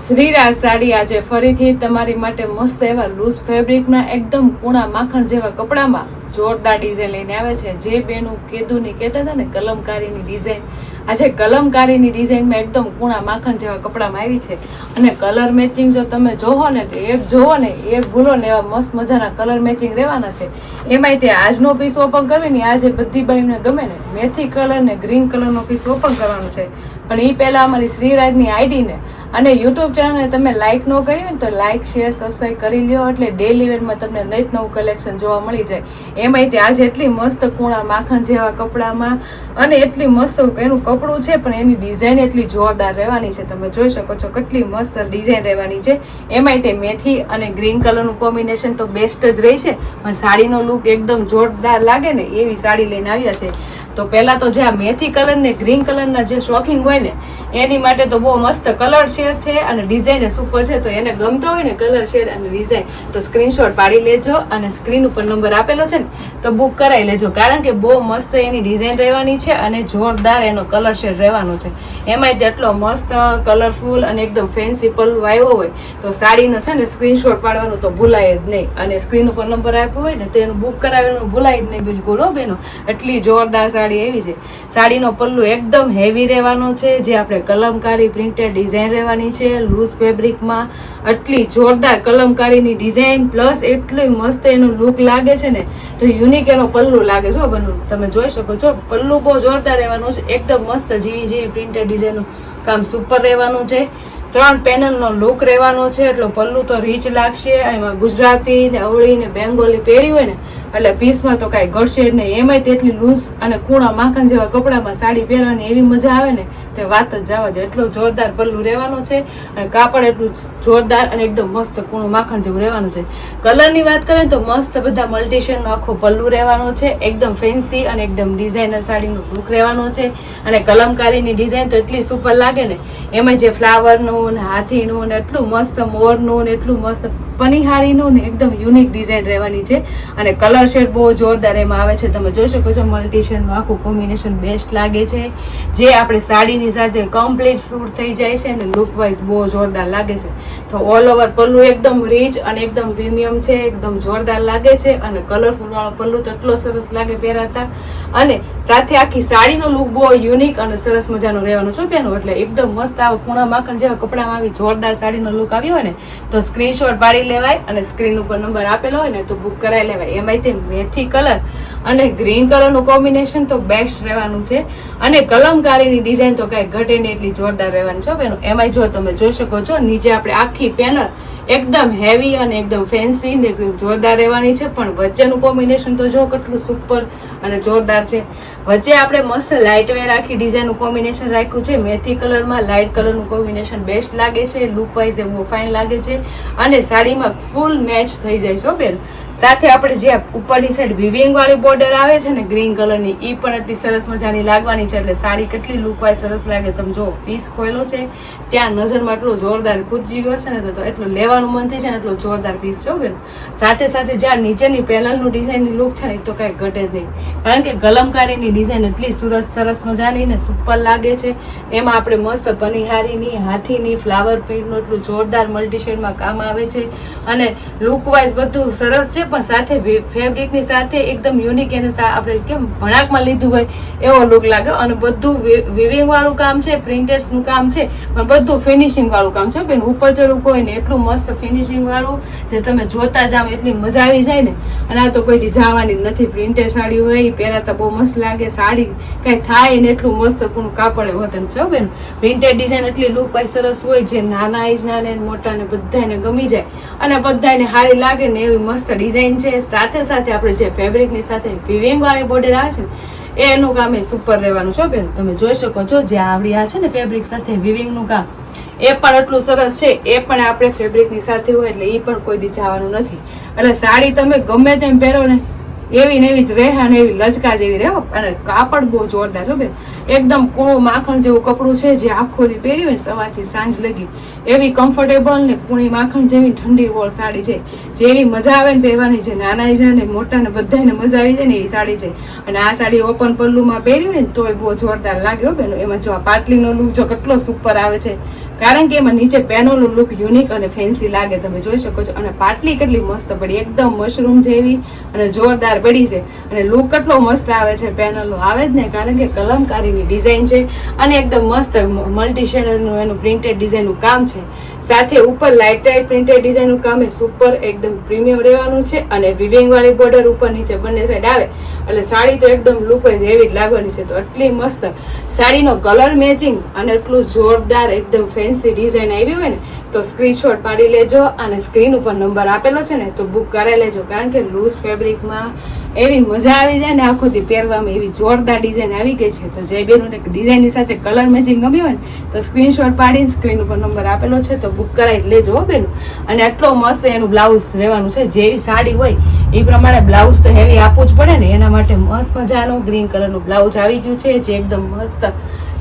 શ્રીરાજ સાડી આજે ફરીથી તમારી માટે મસ્ત એવા લૂઝ ફેબ્રિકના એકદમ કૂણા માખણ જેવા કપડામાં જોરદાર ડિઝાઇન લઈને આવે છે. જે બેનું કેદુની કહેતા હતા ને કલમકારીની ડિઝાઇન, આજે કલમકારીની ડિઝાઇનમાં એકદમ કૂણા માખણ જેવા કપડામાં આવી છે. અને કલર મેચિંગ જો તમે જોવો ને તો એક જોવો ને એક ભૂલો ને એવા મસ્ત મજાના કલર મેચિંગ રહેવાના છે. એમાંય તે આજનો પીસ ઓપન કરવી ને આજે બધી બાયુને ગમે ને મેથી કલર ને ગ્રીન કલરનો પીસ ઓપન કરવાનો છે. પણ એ પહેલા અમારી શ્રીરાજની આઈડીને અને યુટ્યુબ ચેનલને તમે લાઇક ન કરી હોય ને તો લાઇક શેર સબસ્ક્રાઈબ કરી લ્યો, એટલે ડેલી વેરમાં તમને નવું નવું કલેક્શન જોવા મળી જાય. એમાંય તે આજે એટલી મસ્ત કૂણા માખણ જેવા કપડામાં અને એટલી મસ્ત એનું કપડું છે પણ એની ડિઝાઇન એટલી જોરદાર રહેવાની છે. તમે જોઈ શકો છો કેટલી મસ્ત ડિઝાઇન રહેવાની છે. એમાંય તે મેથી અને ગ્રીન કલરનું કોમ્બિનેશન તો બેસ્ટ જ રહી છે, પણ સાડીનો લુક એકદમ જોરદાર લાગે ને એવી સાડી લઈને આવ્યા છે. તો પહેલા તો જે આ મેથી કલર ને ગ્રીન કલરના જે શોખિંગ હોય ને એની માટે તો બહુ મસ્ત કલર શેડ છે અને ડિઝાઇન સુપર છે. તો એને ગમતો હોય ને કલર શેડ અને ડિઝાઇન તો સ્ક્રીનશોટ પાડી લેજો અને સ્ક્રીન ઉપર નંબર આપેલો છે ને તો બુક કરાવી લેજો, કારણ કે બહુ મસ્ત એની ડિઝાઇન રહેવાની છે અને જોરદાર એનો કલર શેડ રહેવાનો છે. એમાંય તેટલો મસ્ત કલરફુલ અને એકદમ ફેન્સી પલ્લુ આવ્યો હોય તો સાડીનો છે ને સ્ક્રીનશોટ પાડવાનું તો ભૂલાય જ નહીં, અને સ્ક્રીન ઉપર નંબર આપ્યો હોય ને તો એનું બુક કરાવેલું ભૂલાય જ નહીં બિલકુલ હો બેનો. એટલી જોરદાર સાડી એવી છે. સાડીનો પલ્લુ એકદમ હેવી રહેવાનો છે, જે આપણે કલમકારી પ્રિન્ટેડ ડિઝાઇન રહેવાની છે લૂઝ ફેબ્રિકમાં. એટલી જોરદાર કલમકારીની ડિઝાઇન પ્લસ એટલી મસ્ત એનું લુક લાગે છે ને તો યુનિક એનો પલ્લુ લાગે છે બનવું. તમે જોઈ શકો છો પલ્લુ બહુ જોરદાર રહેવાનું છે, એકદમ મસ્ત ઝીણી ઝીણી પ્રિન્ટેડ ડિઝાઇનનું કામ સુપર રહેવાનું છે. 3 પેનલનો લુક રહેવાનો છે, એટલો પલ્લુ તો રીચ લાગશે. એમાં ગુજરાતી ને અવળી ને બેંગોલી પહેરી હોય ને એટલે પીસમાં તો કાંઈ ઘટશે જ નહીં. એમાંય તેટલી લૂઝ અને કૂણા માખણ જેવા કપડામાં સાડી પહેરવાની એવી મજા આવે ને તે વાત જ જવા દે. એટલો જોરદાર પલ્લુ રહેવાનો છે અને કાપડ એટલું જોરદાર અને એકદમ મસ્ત કૂણું માખણ જેવું રહેવાનું છે. કલરની વાત કરીએ તો મસ્ત બધા મલ્ટીશનનો આખો પલ્લુ રહેવાનો છે, એકદમ ફેન્સી અને એકદમ ડિઝાઇનર સાડીનો લુક રહેવાનો છે. અને કલમકારીની ડિઝાઇન તો એટલી સુપર લાગે ને, એમાં જે ફ્લાવરનું ને હાથીનું ને એટલું મસ્ત મોરનું ને એટલું મસ્ત પનિહારીનું ને એકદમ યુનિક ડિઝાઇન રહેવાની છે. અને કલર શેડ બહુ જોરદાર એમાં આવે છે. તમે જોઈ શકો છો મલ્ટીશનનું આખું કોમ્બિનેશન બેસ્ટ લાગે છે, જે આપણે સાડીની સાથે કમ્પ્લીટ સૂટ થઈ જાય છે અને લુક વાઇઝ બહુ જોરદાર લાગે છે. તો ઓલ ઓવર પલ્લુ એકદમ રીચ અને એકદમ પ્રીમિયમ છે, એકદમ જોરદાર લાગે છે. અને કલરફુલ વાળો પલ્લુ તો એટલો સરસ લાગે પહેરાતા, અને સાથે આખી સાડીનો લુક બહુ યુનિક અને સરસ મજાનો રહેવાનો છે બેનો. એટલે એકદમ મસ્ત આવા કૂણા માખણ જેવા કપડામાં આવી જોરદાર સાડીનો લુક આવ્યો હોય ને તો સ્ક્રીનશોટ પાડી લેવાય અને સ્ક્રીન ઉપર નંબર આપેલો હોય ને તો બુક કરાવી લેવાય. એમાંય તે મેથી કલર અને ગ્રીન કલરનું કોમ્બિનેશન તો બેસ્ટ રહેવાનું છે. અને કલમકારીની ડિઝાઇન તો કાંઈ ઘટે નહીં એટલી જોરદાર રહેવાની છે બેનો. એમાંય જો તમે જોઈ શકો છો નીચે આપણે આખી પેનલ એકદમ હેવી અને એકદમ ફેન્સી ને જોરદાર રહેવાની છે, પણ વચ્ચેનું કોમ્બિનેશન તો જો કેટલું સુપર અને જોરદાર છે. વચ્ચે આપણે મસ્ત લાઇટ વેર આખી ડિઝાઇનનું કોમ્બિનેશન રાખ્યું છે. મેથી કલરમાં લાઇટ કલરનું કોમ્બિનેશન બેસ્ટ લાગે છે, લુક વાઇઝ બહુ ફાઇન લાગે છે અને સાડીમાં ફૂલ મેચ થઈ જાય છે બેન. સાથે આપણે જે ઉપરની સાઈડ વિવિંગ વાળી બોર્ડર આવે છે ને ગ્રીન કલરની એ પણ એટલી સરસ મજાની લાગવાની છે. એટલે સાડી કેટલી લુક વાઇઝ સરસ લાગે. તમે જો પીસ ખોયેલો છે ત્યાં નજરમાં એટલો જોરદાર ખૂજી ગયો છે ને તો એટલું લેવાનું મન થઈ છે ને એટલો જોરદાર પીસ છે બેન. સાથે સાથે જ્યાં નીચેની પેનલનું ડિઝાઇનની લુક છે ને એ તો કાંઈ ઘટે જ નહીં, કારણ કે કલમકારીની ડિઝાઇન એટલી સરસ મજાની ને સુપર લાગે છે. એમાં આપણે મસ્ત પનિહારીની હાથીની ફ્લાવર પ્રિન્ટનું એટલું જોરદાર મલ્ટીશેડમાં કામ આવે છે અને લુક વાઇઝ બધું સરસ છે. પણ સાથે ફેબ્રિકની સાથે એકદમ યુનિક એને આપણે કેમ ભણાકમાં લીધું હોય એવો લુક લાગે. અને બધું વિવિંગ વાળું કામ છે, પ્રિન્ટેડનું કામ છે, પણ બધું ફિનિશિંગ વાળું કામ છે બેન. ઉપર ચડવું કોઈ ને એટલું મસ્ત ફિનિશિંગ વાળું જે તમે જોતા જાવ એટલી મજા આવી જાય ને. અને આ તો કોઈથી જવાની જ નથી. પ્રિન્ટેડ સાડી હોય એ પહેરાતા બહુ મસ્ત લાગે. સાડી કઈ થાય ને એટલું મસ્ત કોણ કાપડે હોતું છે બેન. પ્રિન્ટેડ ડિઝાઇન એટલી લુક વાઇઝ સરસ હોય જે નાના એજના ને મોટા ને બધાને ગમી જાય અને બધાને સારી લાગે ને એવી મસ્ત ડિઝાઇન છે. સાથે સાથે આપણે જે ફેબ્રિકની સાથે વિવિંગ વાળી બોર્ડર આવે છે ને એનું કામ એ સુપર રહેવાનું છે બેન. તમે જોઈ શકો છો જે આવડી આ છે ને ફેબ્રિક સાથે વિવિંગનું કામ એ પણ એટલું સરસ છે. એ પણ આપણે ફેબ્રિકની સાથે હોય એટલે એ પણ કોઈ દી જવાનું નથી. એટલે સાડી તમે ગમે તેમ પહેરો ને એવી ને એવી જ રહે અને એવી લચકા જેવી રહે. અને કાપડ બહુ જોરદાર છે બેન. એકદમ કૂણું માખણ જેવું કપડું છે, જે આખો દી પહેર્યું હોય સવારથી સાંજ લગી એવી કમ્ફર્ટેબલ ને કૂણી માખણ જેવી ઠંડી વોળ સાડી છે, જેવી મજા આવે ને પહેરવાની છે, નાના છે ને મોટા ને બધાને મજા આવી જાય ને એવી સાડી છે. અને આ સાડી ઓપન પલ્લુમાં પહેરી હોય ને તોય બહુ જોરદાર લાગ્યો બેનો. એમાં જો આ પાટલીનો લુક જો કેટલો સુપર આવે છે, કારણ કે એમાં નીચે પેનોનો લુક યુનિક અને ફેન્સી લાગે, તમે જોઈ શકો છો. અને પાટલી કેટલી મસ્ત પડી, એકદમ મશરૂમ જેવી અને જોરદાર પડી છે. અને લુક કેટલો મસ્ત આવે છે, પેનલનો આવે જ ને, કારણ કે કલમકારીની ડિઝાઇન છે અને એકદમ મસ્ત મલ્ટી શેડરનું એનું પ્રિન્ટેડ ડિઝાઇનનું કામ છે. સાથે ઉપર લાઇટ પ્રિન્ટેડ ડિઝાઇનનું કામ એ સુપર એકદમ પ્રીમિયમ રહેવાનું છે. અને વિવિંગ વાળી બોર્ડર ઉપર નીચે બંને સાઈડ આવે એટલે સાડી તો એકદમ લુક જ એવી જ લાગવાની છે. તો એટલી મસ્ત સાડીનો કલર મેચિંગ અને એટલું જોરદાર એકદમ ફેન્સી ડિઝાઇન આવી હોય ને તો સ્ક્રીનશોટ પાડી લેજો. અને સ્ક્રીન ઉપર નંબર આપેલો છે ને તો બુક કરાવી લેજો, કારણ કે લૂઝ ફેબ્રિકમાં એવી મજા આવી જાય ને આખો દી પહેરવામાં, એવી જોરદાર ડિઝાઇન આવી ગઈ છે. તો જે બેનોને ડિઝાઇનની સાથે કલર મેચિંગ ગમ્યું હોય ને તો સ્ક્રીનશોટ પાડીને સ્ક્રીન ઉપર નંબર આપેલો છે તો બુક કરાવી લેજો બેનો. અને આટલો મસ્ત એનું બ્લાઉઝ રહેવાનું છે, જેવી સાડી હોય એ પ્રમાણે બ્લાઉઝ તો હેવી આપવું જ પડે ને, એના માટે મસ્ત મજાનું ગ્રીન કલરનું બ્લાઉઝ આવી ગયું છે, જે એકદમ મસ્ત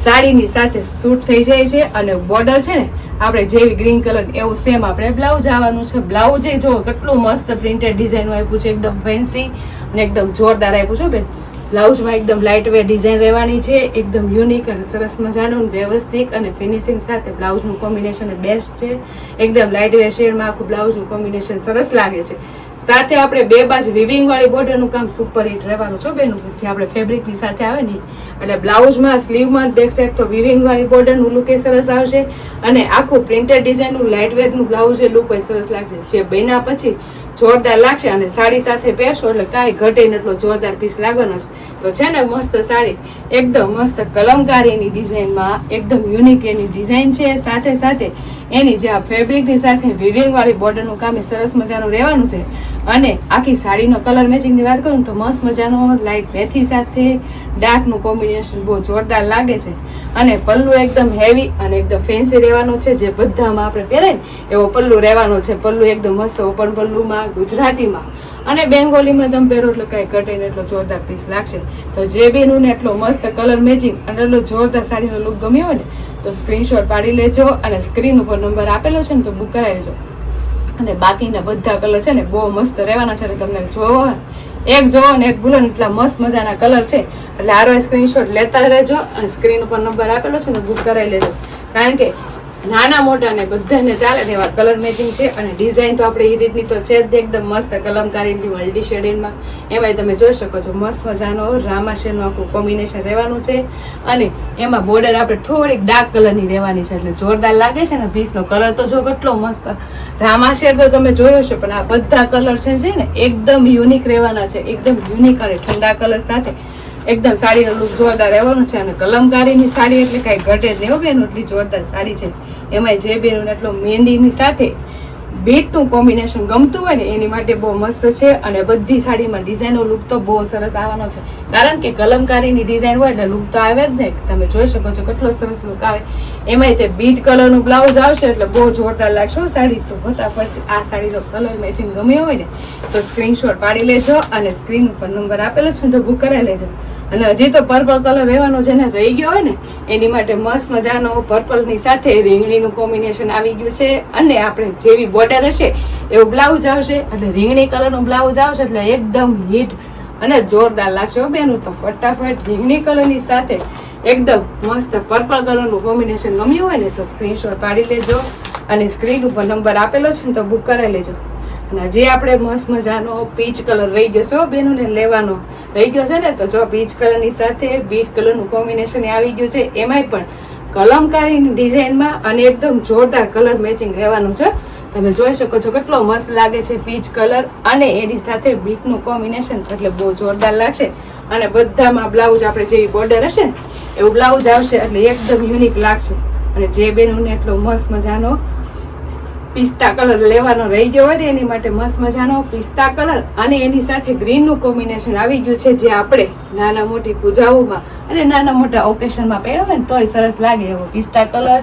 સાડીની સાથે સૂટ થઈ જાય છે. અને બોર્ડર છે ને આપણે જેવી ગ્રીન કલર એવું સેમ આપણે બ્લાઉઝ આવવાનું છે. બ્લાઉઝ એ જો કેટલું મસ્ત પ્રિન્ટેડ ડિઝાઇન આપ્યું છે, એકદમ ફેન્સી અને એકદમ જોરદાર આપ્યું છે બેન. બ્લાઉઝમાં એકદમ લાઇટ વેટ ડિઝાઇન રહેવાની છે, એકદમ યુનિક અને સરસ મજાનું વ્યવસ્થિત અને ફિનિશિંગ સાથે બ્લાઉઝનું કોમ્બિનેશન બેસ્ટ છે. એકદમ લાઇટ વેટ શેડમાં આખું બ્લાઉઝનું કોમ્બિનેશન સરસ લાગે છે. સાથે આપણે બે બાજુ વિવિંગ વાળી બોર્ડરનું કામ સુપર હિટ રહેવાનું છે બેનું, જે આપણે ફેબ્રિકની સાથે આવે ને. એટલે બ્લાઉઝમાં સ્લીવમાં બેક સાઈડ તો વિવિંગ વાળી બોર્ડરનું લુક એ સરસ આવશે. અને આખું પ્રિન્ટેડ ડિઝાઇનનું લાઇટ વેટનું બ્લાઉઝ એ લુક એ સરસ લાગશે, જે બન્યા પછી જોરદાર લાગશે. અને સાડી સાથે પહેરશો એટલે કાંઈ ઘટે ને એટલો જોરદાર પીસ લાગવાનો છે. તો છે ને મસ્ત સાડી એકદમ મસ્ત કલમકારીની ડિઝાઇનમાં એકદમ યુનિક એની ડિઝાઇન છે. સાથે સાથે એની જે આ ફેબ્રિકની સાથે વિવિંગ વાળી બોર્ડરનું કામ એ સરસ મજાનું રહેવાનું છે. અને આખી સાડીનો કલર મેચિંગની વાત કરું તો મસ્ત મજાનો લાઇટ મેથી સાથે ડાર્કનું કોમ્બિનેશન બહુ જોરદાર લાગે છે. અને પલ્લુ એકદમ હેવી અને એકદમ ફેન્સી રહેવાનો છે, જે બધામાં આપણે પહેરાય ને એવો પલ્લુ રહેવાનો છે. પલ્લુ એકદમ મસ્ત ઓપન પલ્લુમાં ગુજરાતીમાં અને બેંગોલીમાં તમે પહેરો એટલે કાંઈ ઘટે ને એટલો જોરદાર પીસ લાગશે. તો જે બેનું ને એટલો મસ્ત કલર મેચિંગ અને એટલો જોરદાર સાડીનો લુક ગમ્યો હોય ને તો સ્ક્રીનશોટ પાડી લેજો. અને સ્ક્રીન ઉપર નંબર આપેલો છે ને તો બુક કરાવી લેજો. અને બાકીના બધા કલર છે ને બહુ મસ્ત રહેવાના છે. તમને જોવો એક જોવો ને એક ભૂલો ને એટલા મસ્ત મજાના કલર છે. એટલે આરો સ્ક્રીનશોટ લેતા રહેજો અને સ્ક્રીન ઉપર નંબર આપેલો છે ને બુક કરાવી લેજો, કારણ કે નાના મોટા ને બધાને ચાલે એવા કલર મેચિંગ છે. અને ડિઝાઇન તો આપણે એ રીતની તો છે જ એકદમ મસ્ત કલમકારીની મલ્ટી શેડિંગમાં. એમાંય તમે જોઈ શકો છો મસ્ત મજાનો રામા શેડનું આખું કોમ્બિનેશન રહેવાનું છે. અને એમાં બોર્ડર આપણે થોડીક ડાર્ક કલરની રહેવાની છે, એટલે જોરદાર લાગે છે ને. પીસનો કલર તો જો કેટલો મસ્ત રામા શેડ તો તમે જોયો છે, પણ આ બધા કલર છે ને એકદમ યુનિક રહેવાના છે, એકદમ યુનિક અને ઠંડા કલર સાથે એકદમ સાડીનો લુક જોરદાર રહેવાનો છે. અને કલમકારીની સાડી એટલે કાંઈ ઘટે જ નહીં બેન, એટલી જોરદાર સાડી છે. એમાંય જે બેન એટલો મહેંદીની સાથે બીટનું કોમ્બિનેશન ગમતું હોય ને એની માટે બહુ મસ્ત છે. અને બધી સાડીમાં ડિઝાઇનનો લુક તો બહુ સરસ આવવાનો છે, કારણ કે કલમકારીની ડિઝાઇન હોય એટલે લુક તો આવે જ ને. તમે જોઈ શકો છો કેટલો સરસ લુક આવે. એમાંય તે બીટ કલરનું બ્લાઉઝ આવશે એટલે બહુ જોરદાર લાગશે સાડી. તો ફટાફટ આ સાડીનો કલર મેચિંગ ગમ્યો હોય ને તો સ્ક્રીનશોટ પાડી લેજો અને સ્ક્રીન ઉપર નંબર આપેલો છે તો બુક કરાવી લેજો. અને હજી તો પર્પલ કલર રહેવાનો જેને રહી ગયો હોય ને એની માટે મસ્ત મજાનો પર્પલની સાથે રીંગણીનું કોમ્બિનેશન આવી ગયું છે. અને આપણે જેવી બોર્ડર હશે એવું બ્લાઉઝ આવશે, એટલે રીંગણી કલરનું બ્લાઉઝ આવશે એટલે એકદમ હિટ અને જોરદાર લાગશે બેનું. તો ફટાફટ રીંગણી કલરની સાથે એકદમ મસ્ત પર્પલ કલરનું કોમ્બિનેશન ગમ્યું હોય ને તો સ્ક્રીનશોટ પાડી લેજો અને સ્ક્રીન ઉપર નંબર આપેલો છે ને તો બુક કરાવી લેજો. અને જે આપણે મસ્ત મજાનો પીચ કલર રહી ગયો છે બેનોને લેવાનો રહી ગયો છે ને, તો જો પીચ કલરની સાથે બીટ કલરનું કોમ્બિનેશન આવી ગયું છે. એમાંય પણ કલમકારીની ડિઝાઇનમાં અને એકદમ જોરદાર કલર મેચિંગ રહેવાનું છે. તમે જોઈ શકો છો કેટલો મસ્ત લાગે છે પીચ કલર અને એની સાથે બીટનું કોમ્બિનેશન, એટલે બહુ જોરદાર લાગશે. અને બધામાં બ્લાઉઝ આપણે જેવી બોર્ડર હશે ને એવું બ્લાઉઝ આવશે એટલે એકદમ યુનિક લાગશે. અને જે બેનોને એટલો મસ્ત મજાનો પિસ્તા કલર લેવાનો રહી ગયો હોય ને એની માટે મસ્ત મજાનો પિસ્તા કલર અને એની સાથે ગ્રીનનું કોમ્બિનેશન આવી ગયું છે, જે આપણે નાના મોટી પૂજાઓમાં અને નાના મોટા ઓકેશનમાં પહેર્યો હોય ને તોય સરસ લાગે એવો પિસ્તા કલર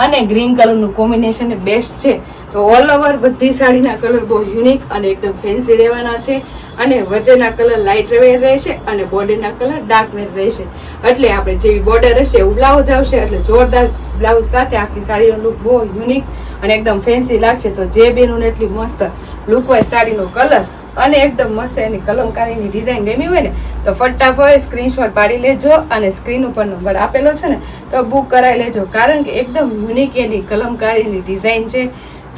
અને ગ્રીન કલરનું કોમ્બિનેશન બેસ્ટ છે. તો ઓલ ઓવર બધી સાડીના કલર બહુ યુનિક અને એકદમ ફેન્સી રહેવાના છે અને વચ્ચેના કલર લાઇટ વેર રહેશે અને બોર્ડરના કલર ડાર્ક વેર રહેશે. એટલે આપણે જેવી બોર્ડર હશે એવું બ્લાઉઝ આવશે, એટલે જોરદાર બ્લાઉઝ સાથે આખી સાડીનો લુક બહુ યુનિક અને એકદમ ફેન્સી લાગશે. તો જે બેનોને એટલી મસ્ત લુક હોય સાડીનો કલર અને એકદમ મસ્ત એની કલમકારીની ડિઝાઇન ગમી હોય ને તો ફટાફટ સ્ક્રીનશોટ પાડી લેજો અને સ્ક્રીન ઉપર નંબર આપેલો છે ને તો બુક કરાવી લેજો. કારણ કે એકદમ યુનિક એની કલમકારીની ડિઝાઇન છે,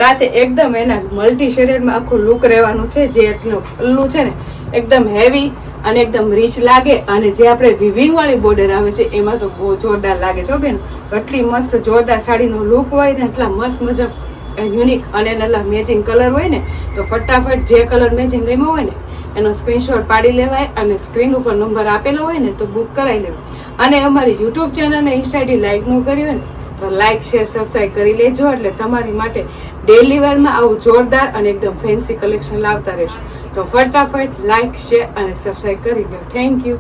સાથે એકદમ એના મલ્ટી શેડેડમાં આખું લુક રહેવાનું છે. જે એટલું પલ્લું છે ને એકદમ હેવી અને એકદમ રીચ લાગે અને જે આપણે વિવિંગ વાળી બોર્ડર આવે છે એમાં તો બહુ જોરદાર લાગે છે બેન. એટલી મસ્ત જોરદાર સાડીનો લુક હોય ને એટલા મસ્ત મજા યુનિક અને એના મેચિંગ કલર હોય ને તો ફટાફટ જે કલર મેચિંગ ગમ્યો હોય ને એનો સ્ક્રીનશોટ પાડી લેવાય અને સ્ક્રીન ઉપર નંબર આપેલો હોય ને તો બુક કરાવી લેવાય. અને અમારી યુટ્યુબ ચેનલ અને ઇન્સ્ટા આઈડી લાઈક ન કરી હોય ને તો લાઈક શેર સબસ્ક્રાઈબ કરી લેજો. એટલે તમારી માટે ડેલી વેરમાં આવું જોરદાર અને એકદમ ફેન્સી કલેક્શન લાવતા રહેશું. તો ફટાફટ લાઈક શેર અને સબસ્ક્રાઈબ કરી લો. Thank you.